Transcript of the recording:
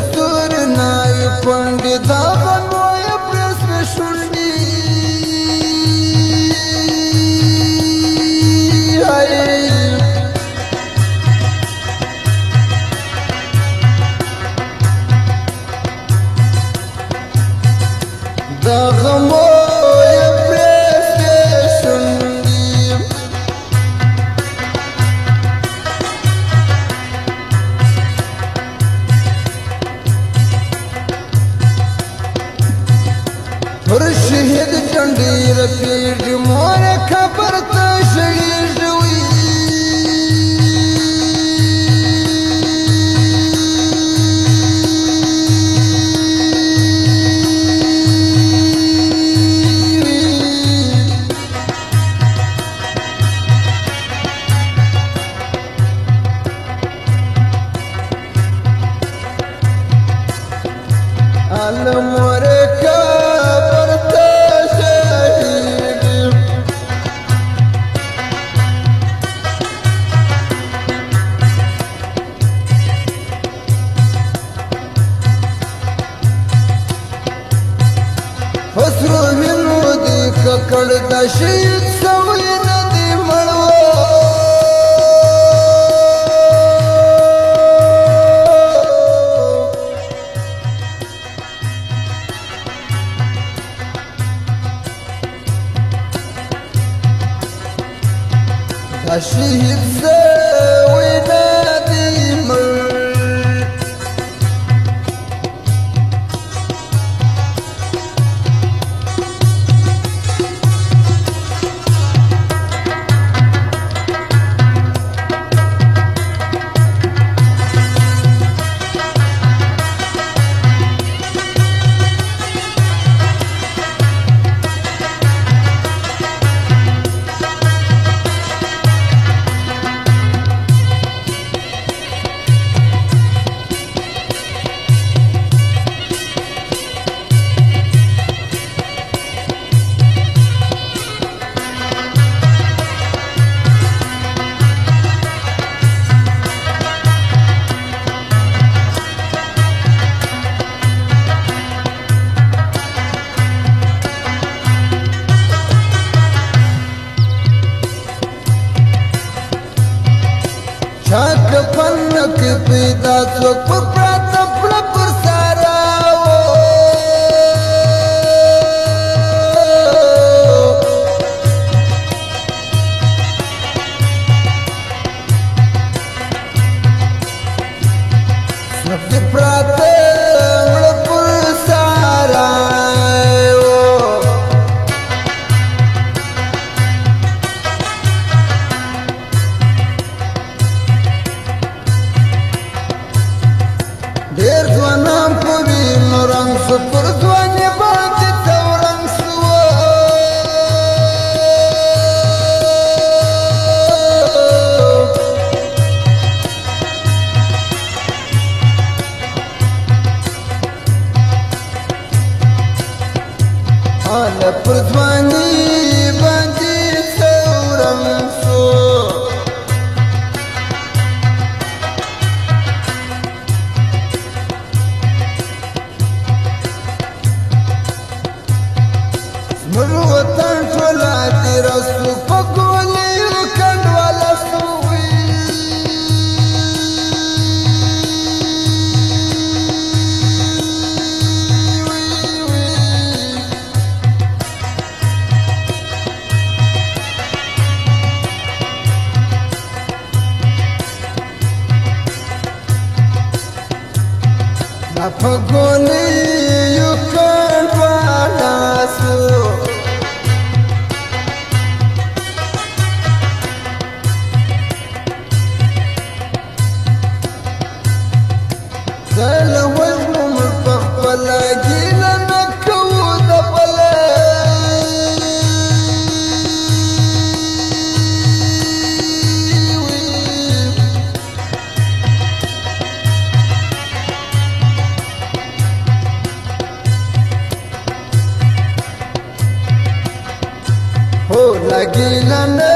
ستوري ناوی کونډې دا غنوایه پرې سرې شونډې دا غموایه پرې سرې شونډې پر شهید ډنډې رپېږي مورې قبر ته شړېږي وي هله مورې قبر ته شهیدي په سرو وینو دې ککړ دا شهید سوی نه دی مړ دا شهید سوی نه دی مړ چاک پنک پیدا څوک په پراته پړه پر سارا نفس پراته پړه پر سارا ډېر ځوانان په وینو رنګ شو پر ځوانۍ باندې تورن شوه هله پر ځوانۍ باندې تورن شو زموږ وطن ټوله تېره سو په ګولیو کنډواله سوی دا په ګولیو کنډواله سو زله وژنو موږ په خپله ګیله نه کوو د بله هو لا ګیله نه